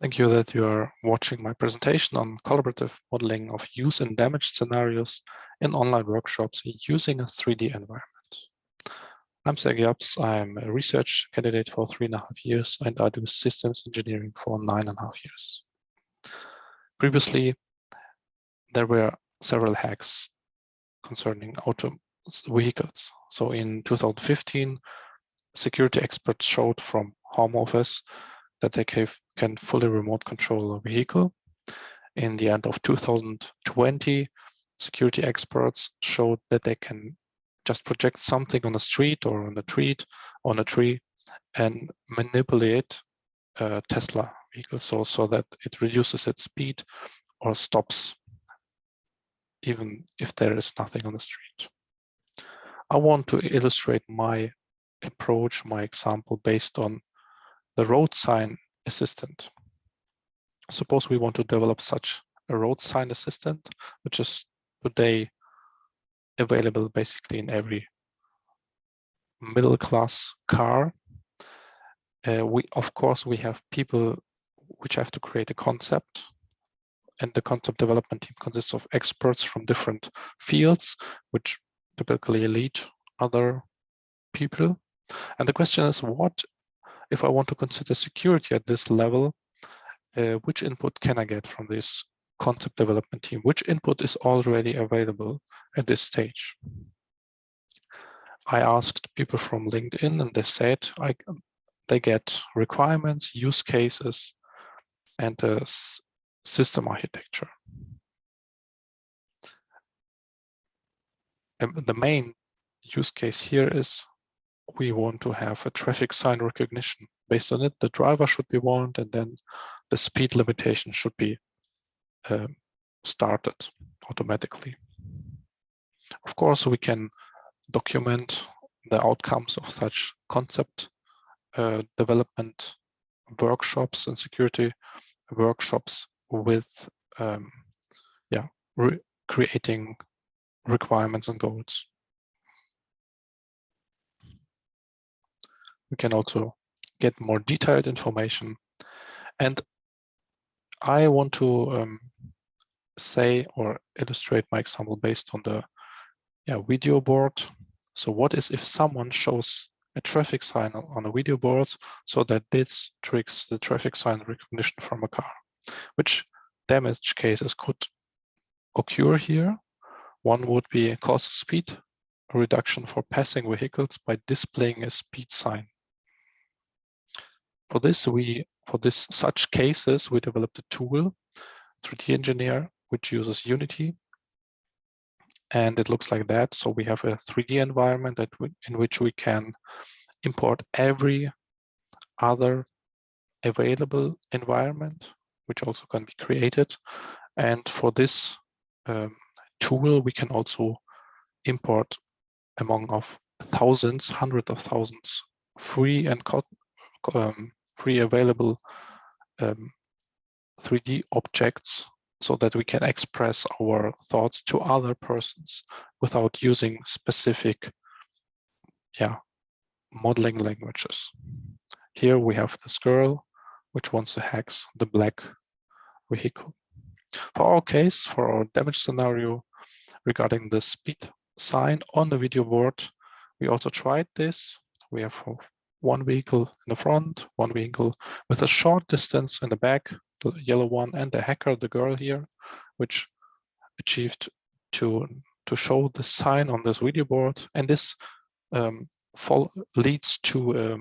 Thank you that you are watching my presentation on collaborative modeling of use and damage scenarios in online workshops using a 3D environment. I'm Sergey Abs. I'm a research candidate for 3.5 years, and I do systems engineering for 9.5 years. Previously, there were several hacks concerning auto vehicles. So in 2015, security experts showed from home office that they can fully remote control a vehicle. In the end of 2020, security experts showed that they can just project something on a street or on a tree and manipulate a Tesla vehicle so that it reduces its speed or stops even if there is nothing on the street. I want to illustrate my approach, my example based on the road sign assistant. Suppose we want to develop such a road sign assistant, which is today available basically in every middle class car. Of course, we have people which have to create a concept, and the concept development team consists of experts from different fields, which typically lead other people. And the question is, what if I want to consider security at this level? Which input can I get from this concept development team? Which input is already available at this stage? I asked people from LinkedIn, and they said they get requirements, use cases, and a system architecture. And the main use case here is we want to have a traffic sign recognition. Based on it, the driver should be warned, and then the speed limitation should be started automatically. Of course, we can document the outcomes of such concept development workshops and security workshops with creating requirements and goals. We can also get more detailed information, and I want to say or illustrate my example based on the video board. So what is if someone shows a traffic sign on a video board so that this triggers the traffic sign recognition from a car? Which damage cases could occur here? One would be cause speed reduction for passing vehicles by displaying a speed sign. For such cases, we developed a tool, 3D Engineer, which uses Unity. And it looks like that. So we have a 3D environment in which we can import every other available environment, which also can be created. And for this tool, we can also import among of thousands, hundreds of thousands, free and free available 3D objects, so that we can express our thoughts to other persons without using specific modeling languages. Here we have this girl which wants to hack the black vehicle. For our case, for our damage scenario regarding the speed sign on the video board, we also tried this. We have one vehicle in the front, one vehicle with a short distance in the back, the yellow one, and the hacker, the girl here, which achieved to show the sign on this video board. And this leads to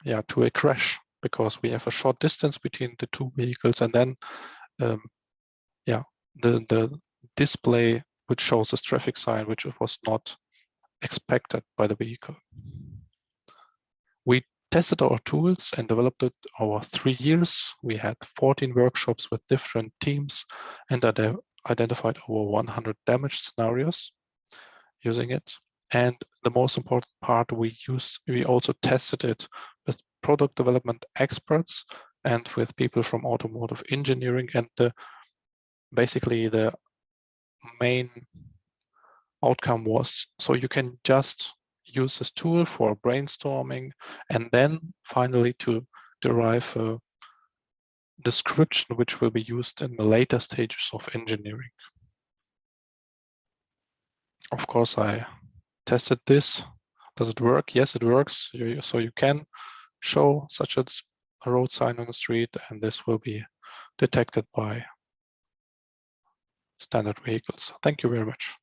a crash, because we have a short distance between the two vehicles, and then the display which shows this traffic sign, which was not expected by the vehicle. We tested our tools and developed it over 3 years. We had 14 workshops with different teams, and identified over 100 damage scenarios using it. And the most important part, we also tested it with product development experts and with people from automotive engineering. And basically the main outcome was, so you can just use this tool for brainstorming and then finally to derive description which will be used in the later stages of engineering. Of course, I tested this. Does it work? Yes, it works. So you can show such a road sign on the street, and this will be detected by standard vehicles. Thank you very much.